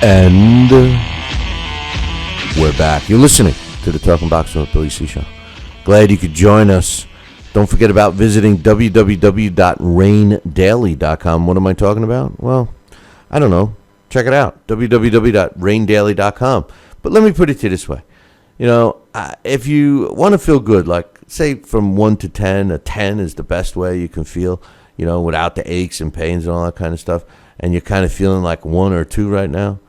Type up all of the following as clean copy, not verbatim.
And we're back. You're listening to the Talking Boxing with Billy C. Show. Glad you could join us. Don't forget about visiting www.raindaily.com. What am I talking about? Well, I don't know. Check it out, www.raindaily.com. But let me put it to you this way. You know, if you want to feel good, like, say, from 1 to 10, a 10 is the best way you can feel, you know, without the aches and pains and all that kind of stuff, and you're kind of feeling like 1 or 2 right now,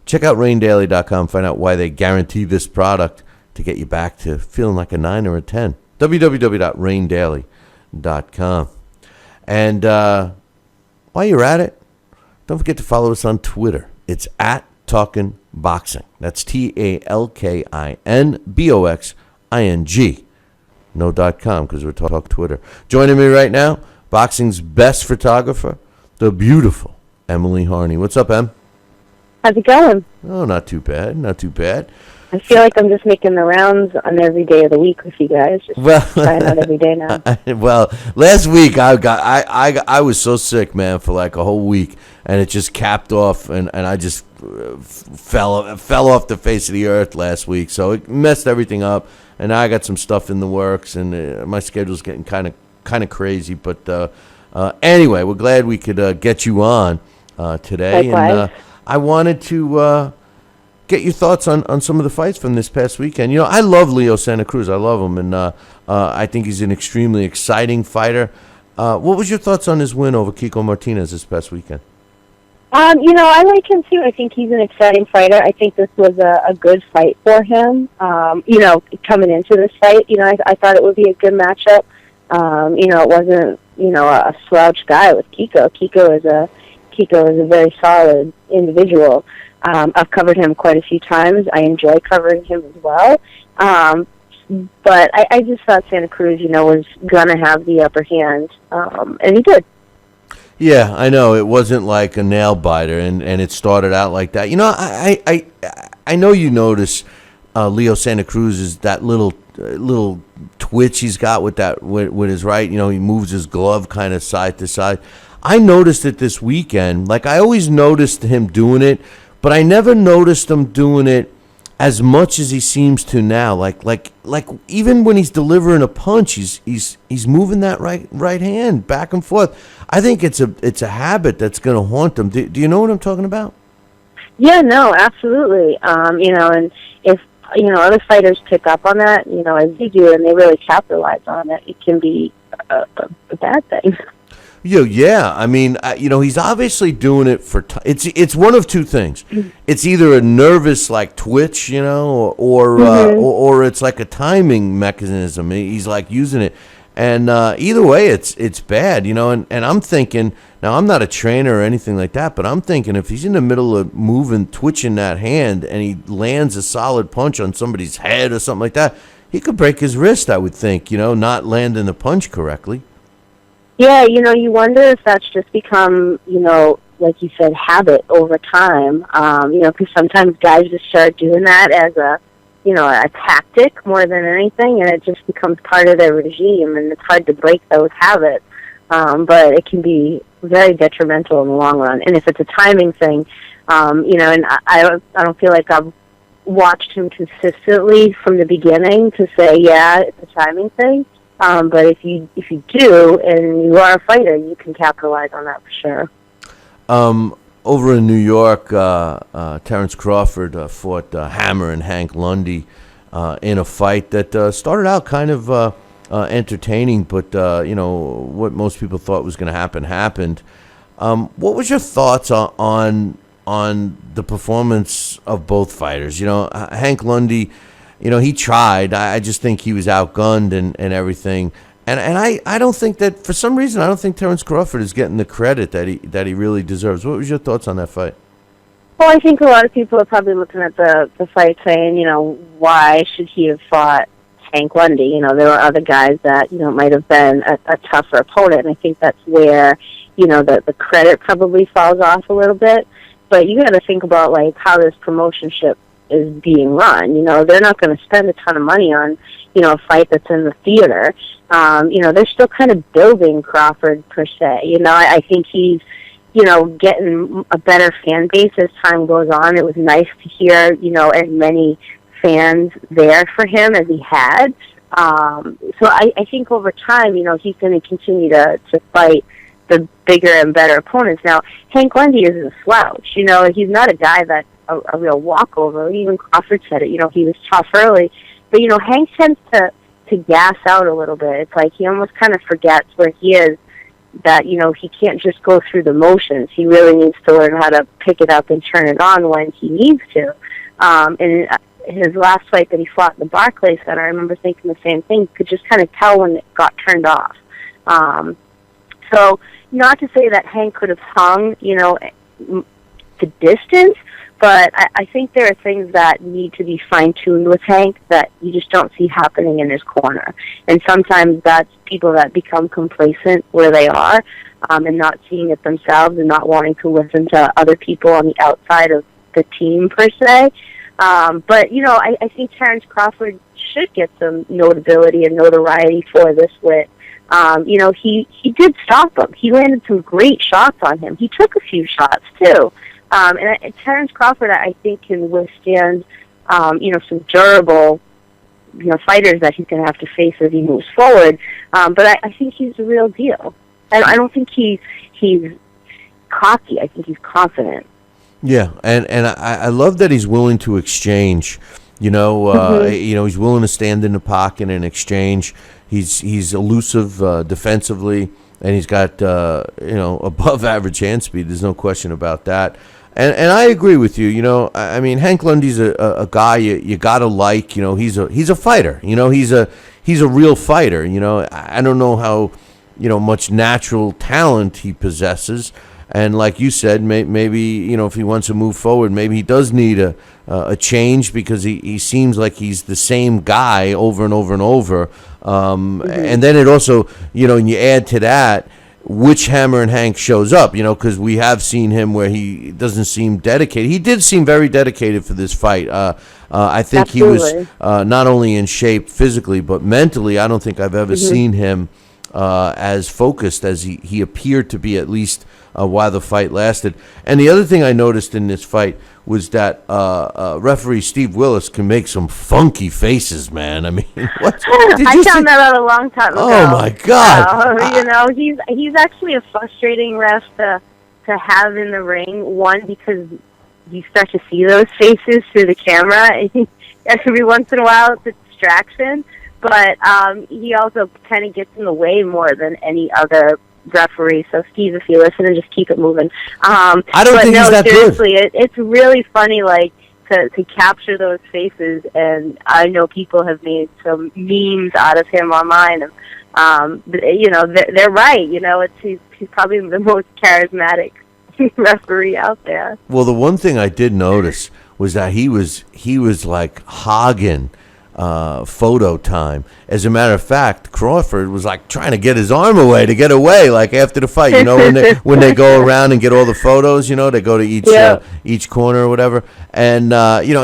check out raindaily.com. Find out why they guarantee this product to get you back to feeling like a 9 or a 10. www.raindaily.com. And while you're at it, don't forget to follow us on Twitter. It's at Talkin Boxing. That's TalkinBoxing. No .com, because we're talking Twitter. Joining me right now, boxing's best photographer, the beautiful Emily Harney. What's up, Em? How's it going? Oh, not too bad. Not too bad. I feel like I'm just making the rounds on every day of the week with you guys. Just trying out every day now. Well, last week I was so sick, man, for like a whole week, and it just capped off, and I just fell off the face of the earth last week. So it messed everything up, and now I got some stuff in the works, and my schedule's getting kind of crazy. But anyway, we're glad we could get you on today. Likewise. And I wanted to get your thoughts on some of the fights from this past weekend. You know, I love Leo Santa Cruz. I love him, and I think he's an extremely exciting fighter. What was your thoughts on his win over Kiko Martinez this past weekend? You know, I like him too. I think he's an exciting fighter. I think this was a good fight for him. You know, coming into this fight, you know, I thought it would be a good matchup. You know, it wasn't, you know, a slouch guy with Kiko. Kiko is a very solid individual. I've covered him quite a few times. I enjoy covering him as well. But I just thought Santa Cruz, you know, was going to have the upper hand, and he did. Yeah, I know. It wasn't like a nail biter, and it started out like that. You know, I know you notice Leo Santa Cruz is that little twitch he's got with his right. You know, he moves his glove kind of side to side. I noticed it this weekend. Like, I always noticed him doing it, but I never noticed him doing it as much as he seems to now. Like even when he's delivering a punch, he's moving that right hand back and forth. I think it's a habit that's going to haunt him. Do you know what I'm talking about? Yeah, no, absolutely. You know, and if you know other fighters pick up on that, you know, as you do, and they really capitalize on it, it can be a bad thing. Yeah. I mean, you know, he's obviously doing it for. It's one of two things. It's either a nervous like twitch, you know, or it's like a timing mechanism. He's like using it, and either way, it's bad, you know. And I'm thinking now, I'm not a trainer or anything like that, but I'm thinking if he's in the middle of moving, twitching that hand, and he lands a solid punch on somebody's head or something like that, he could break his wrist. I would think, you know, not landing the punch correctly. Yeah, you know, you wonder if that's just become, you know, like you said, habit over time. You know, because sometimes guys just start doing that as a, you know, a tactic more than anything, and it just becomes part of their regime, and it's hard to break those habits. But it can be very detrimental in the long run. And if it's a timing thing, you know, and I don't feel like I've watched him consistently from the beginning to say, yeah, it's a timing thing. But if you do, and you are a fighter, you can capitalize on that for sure. Over in New York, Terence Crawford fought Hammer and Hank Lundy in a fight that started out kind of entertaining, but you know, what most people thought was going to happen happened. What was your thoughts on the performance of both fighters? You know, Hank Lundy, you know, he tried. I just think he was outgunned and everything. And I don't think that, for some reason, I don't think Terence Crawford is getting the credit that he really deserves. What was your thoughts on that fight? Well, I think a lot of people are probably looking at the fight saying, you know, why should he have fought Hank Lundy? You know, there were other guys that, you know, might have been a tougher opponent. And I think that's where, you know, the credit probably falls off a little bit. But you got to think about, like, how this promotionship is being run. You know, they're not going to spend a ton of money on, you know, a fight that's in the theater. You know, they're still kind of building Crawford per se. You know, I think he's getting a better fan base as time goes on. It was nice to hear, as many fans there for him as he had. So I think over time, he's going to continue to fight the bigger and better opponents. Now, Hank Lundy isn't a slouch. He's not a guy that's a real walkover. Even Crawford said it. He was tough early. But, Hank tends to gas out a little bit. It's like he almost kind of forgets where he is, that, he can't just go through the motions. He really needs to learn how to pick it up and turn it on when he needs to. And his last fight that he fought in the Barclays Center, I remember thinking the same thing. You could just kind of tell when it got turned off. So, not to say that Hank could have hung, the distance, but I think there are things that need to be fine-tuned with Hank that you just don't see happening in his corner. And sometimes that's people that become complacent where they are, and not seeing it themselves and not wanting to listen to other people on the outside of the team, per se. But, I think Terence Crawford should get some notability and notoriety for this wit. He did stop him. He landed some great shots on him. He took a few shots, too. And Terence Crawford, I think, can withstand, some durable, fighters that he's going to have to face as he moves forward. But I think he's the real deal. And I don't think he's cocky. I think he's confident. Yeah, and I love that he's willing to exchange. He's willing to stand in the pocket and exchange. He's elusive defensively, and he's got above average hand speed. There's no question about that. And I agree with you. I mean, Hank Lundy's a guy you gotta like. He's a fighter. He's a real fighter. I don't know how much natural talent he possesses. And like you said, maybe if he wants to move forward, maybe he does need a change, because he seems like he's the same guy over and over and over. And then it also, and you add to that, which Hammer and Hank shows up, because we have seen him where he doesn't seem dedicated. He did seem very dedicated for this fight. I think Absolutely. He was not only in shape physically, but mentally. I don't think I've ever seen him as focused as he appeared to be, at least while the fight lasted. And the other thing I noticed in this fight was that referee Steve Willis can make some funky faces, man. I mean, what? I found that out a long time ago. Oh my God! He's actually a frustrating ref to have in the ring. One, because you start to see those faces through the camera. Every once in a while, it's a distraction. But he also kind of gets in the way more than any other referee. So, Steve, if you listen, and just keep it moving. I don't think he's that seriously, good. It's really funny, to capture those faces. And I know people have made some memes out of him online. And, they're right. He's probably the most charismatic referee out there. Well, the one thing I did notice was that he was like hogging photo time. As a matter of fact, Crawford was like trying to get his arm away to get away, like after the fight. When they go around and get all the photos, they go to each corner or whatever. And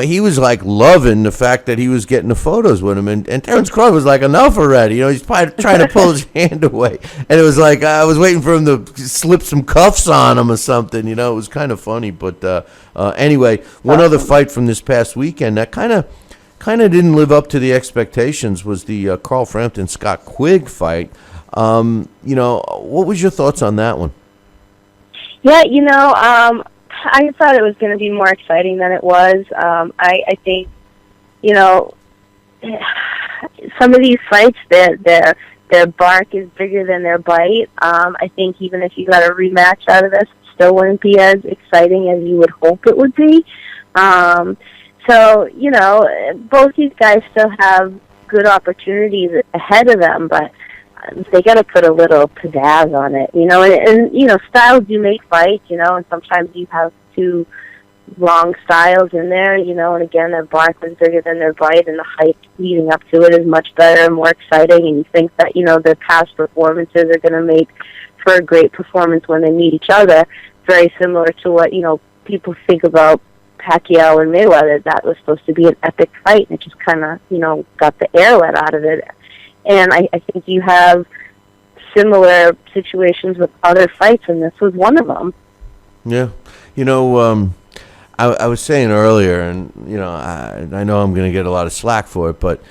he was like loving the fact that he was getting the photos with him. And Terence Crawford was like, enough already. He's probably trying to pull his hand away. And it was like I was waiting for him to slip some cuffs on him or something. It was kind of funny. But anyway, one other fight from this past weekend that kind of didn't live up to the expectations was the Carl Frampton-Scott Quigg fight. What was your thoughts on that one? Yeah, I thought it was going to be more exciting than it was. I think, some of these fights, their bark is bigger than their bite. I think even if you got a rematch out of this, it still wouldn't be as exciting as you would hope it would be. So, both these guys still have good opportunities ahead of them, but they got to put a little pizzazz on it, and styles do make fights, and sometimes you have two long styles in there, and again, their bark was bigger than their bite, and the hype leading up to it is much better and more exciting, and you think that, their past performances are going to make for a great performance when they meet each other, very similar to what, people think about Pacquiao and Mayweather. That was supposed to be an epic fight, and it just kind of, got the air let out of it. And I think you have similar situations with other fights, and this was one of them. Yeah. You know, I was saying earlier, and, I know I'm going to get a lot of slack for it, but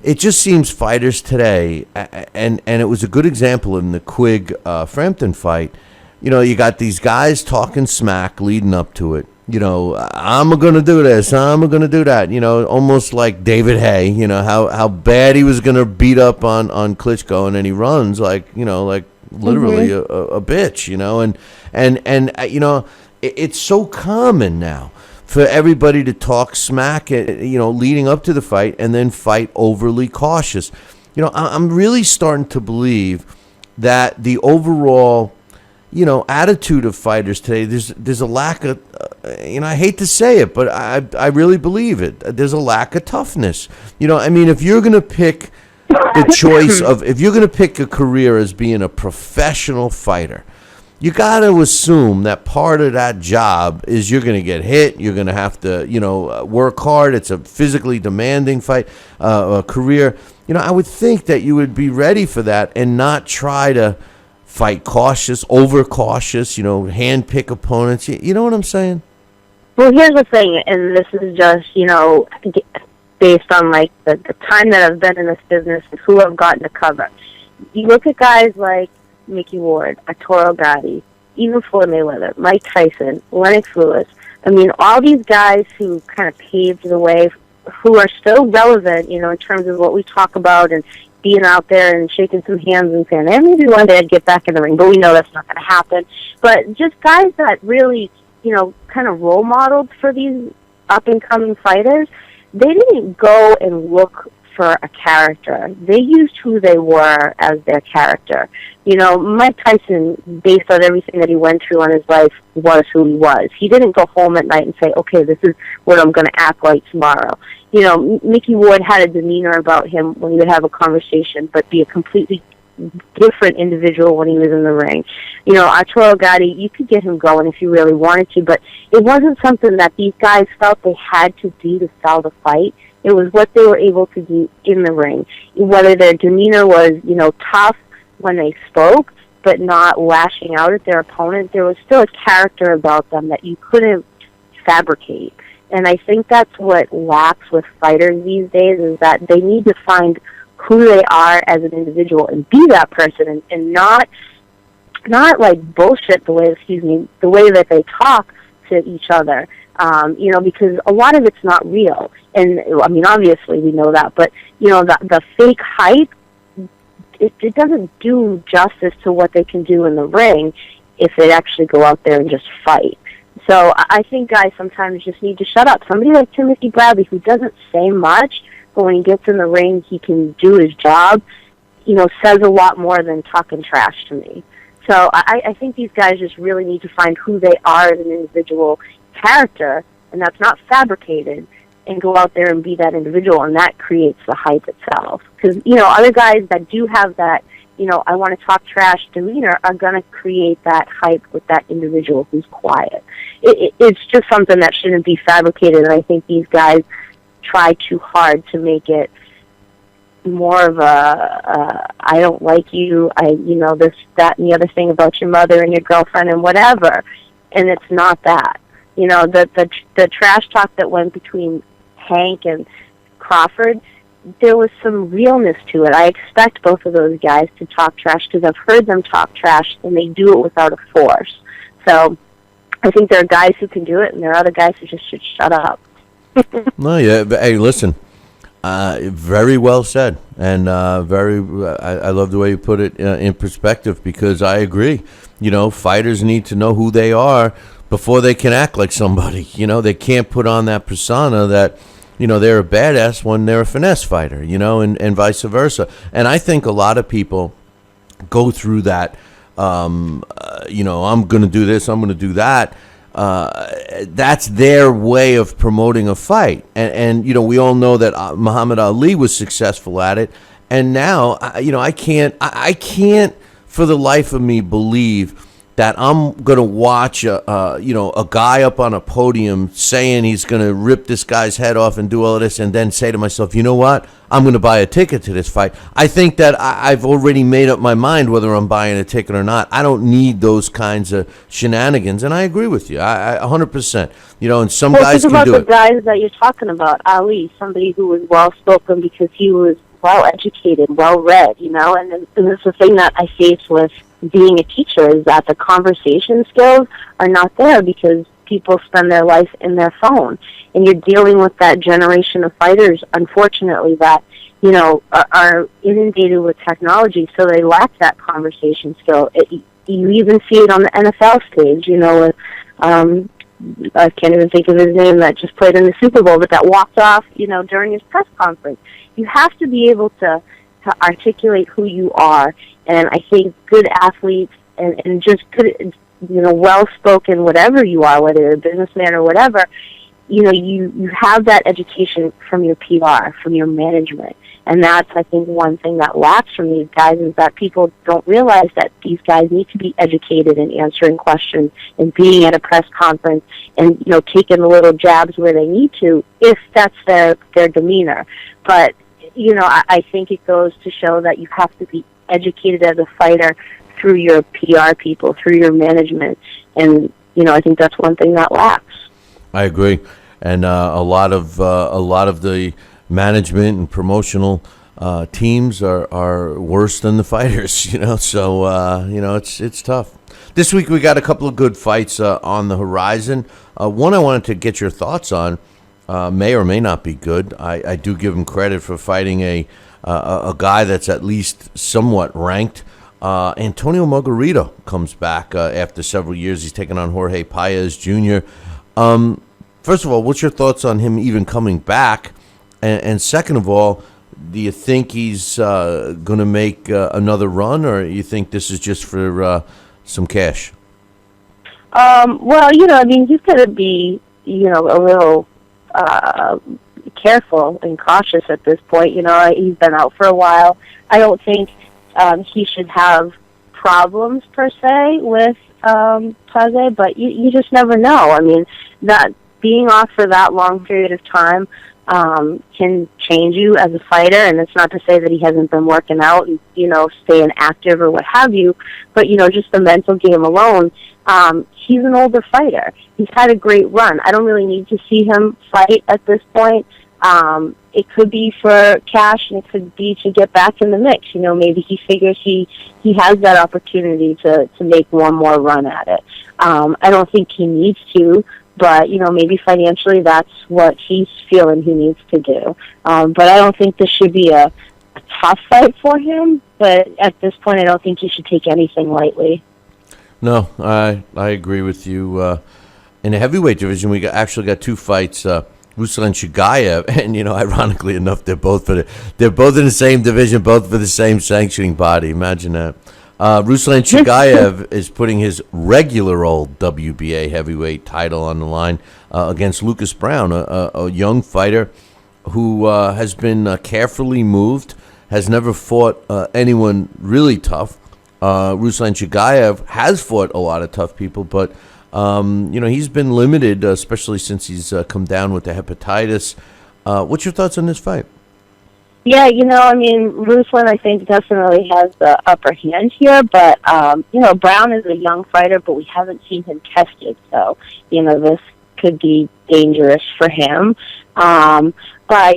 it just seems fighters today, and it was a good example in the Quigg Frampton fight. You got these guys talking smack leading up to it. I'm going to do this, I'm going to do that. Almost like David Hay, how bad he was going to beat up on Klitschko, and then he runs like literally a bitch, and it's so common now for everybody to talk smack, leading up to the fight, and then fight overly cautious. I'm really starting to believe that the overall, attitude of fighters today, there's a lack of, I hate to say it, but I really believe it. There's a lack of toughness. If you're going to pick the choice of, if you're going to pick a career as being a professional fighter, you got to assume that part of that job is you're going to get hit. You're going to have to, work hard. It's a physically demanding fight, a career. I would think that you would be ready for that and not try to fight cautious, over cautious, hand pick opponents. You know what I'm saying? Well, here's the thing, and this is just, based on like the time that I've been in this business and who I've gotten to cover. You look at guys like Mickey Ward, Arturo Gatti, even Floyd Mayweather, Mike Tyson, Lennox Lewis. All these guys who kind of paved the way, who are still relevant, in terms of what we talk about and being out there and shaking some hands and saying, hey, maybe one day I'd get back in the ring, but we know that's not going to happen. But just guys that really, kind of role modeled for these up-and-coming fighters, they didn't go and look for a character. They used who they were as their character. Mike Tyson, based on everything that he went through in his life, was who he was. He didn't go home at night and say, okay, this is what I'm going to act like tomorrow. Mickey Ward had a demeanor about him when he would have a conversation, but be a completely different individual when he was in the ring. Arturo Gatti, you could get him going if you really wanted to, but it wasn't something that these guys felt they had to do to sell the fight. It was what they were able to do in the ring. Whether their demeanor was, tough when they spoke, but not lashing out at their opponent, there was still a character about them that you couldn't fabricate. And I think that's what lacks with fighters these days, is that they need to find who they are as an individual and be that person, and not like bullshit the way that they talk to each other. Because a lot of it's not real. And, obviously we know that, but, the fake hype, it doesn't do justice to what they can do in the ring if they actually go out there and just fight. So I think guys sometimes just need to shut up. Somebody like Timothy Bradley, who doesn't say much, but when he gets in the ring, he can do his job, says a lot more than talking trash to me. So I think these guys just really need to find who they are as an individual character, and that's not fabricated, and go out there and be that individual, and that creates the hype itself. Because, other guys that do have that, I want to talk trash demeanor are going to create that hype with that individual who's quiet. It's just something that shouldn't be fabricated, and I think these guys try too hard to make it more of a I don't like you, this, that, and the other thing about your mother and your girlfriend and whatever, and it's not that. The trash talk that went between Hank and Crawford, there was some realness to it. I expect both of those guys to talk trash because I've heard them talk trash, and they do it without a force. So I think there are guys who can do it, and there are other guys who just should shut up. No, yeah, but hey, listen, very well said, and I love the way you put it in perspective, because I agree. Fighters need to know who they are before they can act like somebody. They can't put on that persona that, they're a badass when they're a finesse fighter, and vice versa. And I think a lot of people go through that, I'm going to do this, I'm going to do that. That's their way of promoting a fight. And we all know that Muhammad Ali was successful at it. And now, I can't for the life of me believe that I'm gonna watch a guy up on a podium saying he's gonna rip this guy's head off and do all of this, and then say to myself, you know what? I'm gonna buy a ticket to this fight. I think that I've already made up my mind whether I'm buying a ticket or not. I don't need those kinds of shenanigans, and I agree with you. I 100%. And some guys can do it. Think about the guys that you're talking about. Ali, somebody who was well spoken because he was well educated, well read. And it's the thing that I face with being a teacher is that the conversation skills are not there because people spend their life in their phone, and you're dealing with that generation of fighters, unfortunately, that are inundated with technology, so they lack that conversation skill. You even see it on the NFL stage, with I can't even think of his name that just played in the Super Bowl, but that walked off, during his press conference. You have to be able to articulate who you are. And I think good athletes and just good, well-spoken, whatever you are, whether you're a businessman or whatever, you have that education from your PR, from your management. And that's, I think, one thing that lacks from these guys is that people don't realize that these guys need to be educated in answering questions and being at a press conference and, taking the little jabs where they need to, if that's their demeanor. But, I think it goes to show that you have to be educated as a fighter through your PR people, through your management, and I think that's one thing that lacks. I agree, and a lot of the management and promotional teams are worse than the fighters. So it's tough. This week we got a couple of good fights on the horizon. One I wanted to get your thoughts on. May or may not be good. I do give him credit for fighting a guy that's at least somewhat ranked. Antonio Margarito comes back after several years. He's taken on Jorge Paez Jr. First of all, what's your thoughts on him even coming back? And second of all, do you think he's going to make another run, or you think this is just for some cash? Well, he's going to be, a little careful and cautious at this point. He's been out for a while. I don't think he should have problems per se with Paze, but you just never know. That being off for that long period of time can change you as a fighter, and it's not to say that he hasn't been working out and staying active or what have you, but just the mental game alone. He's an older fighter. He's had a great run. I don't really need to see him fight at this point. It could be for cash, and it could be to get back in the mix. Maybe he figures he has that opportunity to make one more run at it. I don't think he needs to, but, maybe financially that's what he's feeling he needs to do. But I don't think this should be a tough fight for him, but at this point I don't think he should take anything lightly. No, I agree with you. In the heavyweight division, we actually got two fights. Ruslan Shagayev, and ironically enough, they're both in the same division, both for the same sanctioning body. Imagine that. Ruslan Shagayev is putting his regular old WBA heavyweight title on the line against Lucas Brown, a young fighter who has been carefully moved, has never fought anyone really tough. Ruslan Shagayev has fought a lot of tough people, but he's been limited, especially since he's come down with the hepatitis. What's your thoughts on this fight? Yeah, Ruslan, I think, definitely has the upper hand here, but, Brown is a young fighter, but we haven't seen him tested, so, this could be dangerous for him. But,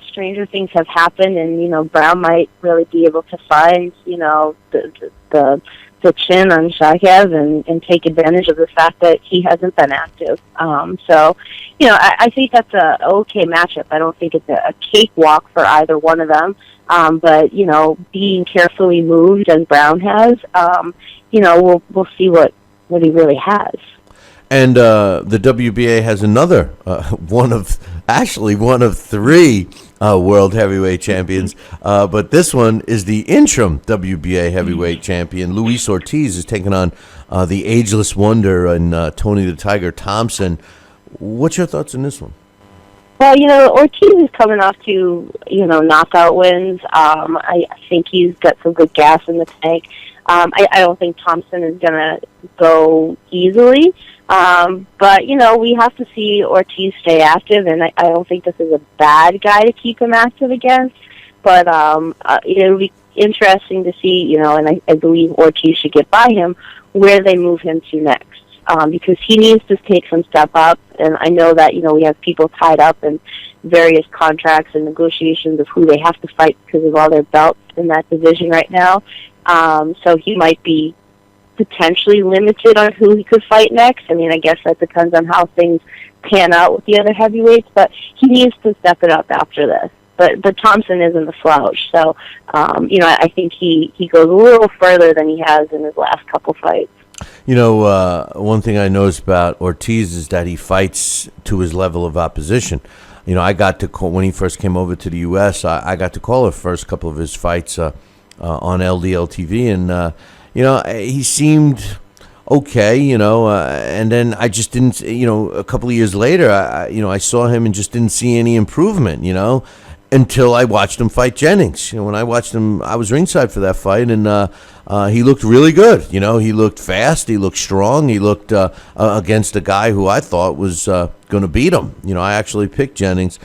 stranger things have happened, and, Brown might really be able to find, the chin on Shagayev and take advantage of the fact that he hasn't been active. So, I think that's a okay matchup. I don't think it's a cakewalk for either one of them. But, being carefully moved as Brown has, we'll see what he really has. And the WBA has another one of three world heavyweight champions, but this one is the interim WBA heavyweight champion. Luis Ortiz is taking on the ageless wonder and Tony the Tiger Thompson. What's your thoughts on this one? Well, Ortiz is coming off two, knockout wins. I think he's got some good gas in the tank. I don't think Thompson is going to go easily. But, we have to see Ortiz stay active, and I don't think this is a bad guy to keep him active against. But it'll be interesting to see, and I believe Ortiz should get by him, where they move him to next. Because he needs to take some step up, and I know that, we have people tied up in various contracts and negotiations of who they have to fight because of all their belts in that division right now. So he might be potentially limited on who he could fight next. I mean, I guess that depends on how things pan out with the other heavyweights, but he needs to step it up after this. But Thompson isn't a slouch, so, I think he goes a little further than he has in his last couple fights. One thing I noticed about Ortiz is that he fights to his level of opposition. I got to call, when he first came over to the U.S., I got to call the first couple of his fights on LDL TV, and, he seemed okay, and then I just didn't, a couple of years later, I saw him and just didn't see any improvement, until I watched him fight Jennings. When I watched him, I was ringside for that fight, and he looked really good. He looked fast, he looked strong, he looked against a guy who I thought was going to beat him. I actually picked Jennings.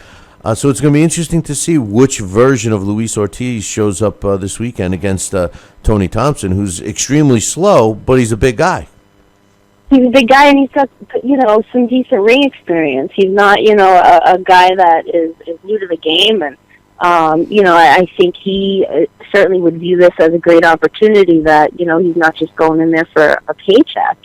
So it's going to be interesting to see which version of Luis Ortiz shows up this weekend against Tony Thompson, who's extremely slow, but he's a big guy. He's a big guy, and he's got, some decent ring experience. He's not, a guy that is new to the game, and, I think he certainly would view this as a great opportunity that, he's not just going in there for a paycheck,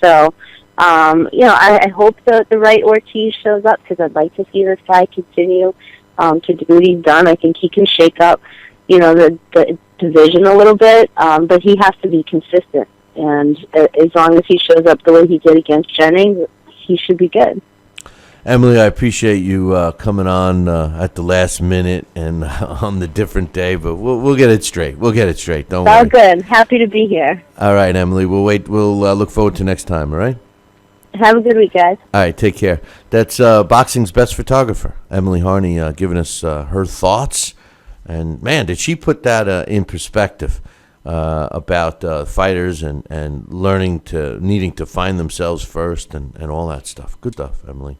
So, I hope the right Ortiz shows up, because I'd like to see this guy continue to do what he's done. I think he can shake up, the division a little bit, but he has to be consistent. And as long as he shows up the way he did against Jennings, he should be good. Emily, I appreciate you coming on at the last minute and on the different day, but we'll get it straight. We'll get it straight. Don't worry. All good. Happy to be here. All right, Emily. We'll wait. We'll look forward to next time. All right. Have a good week, guys. All right. Take care. That's boxing's best photographer, Emily Harney, giving us her thoughts. And man, did she put that in perspective? About fighters and needing to find themselves first and all that stuff. Good stuff, Emily.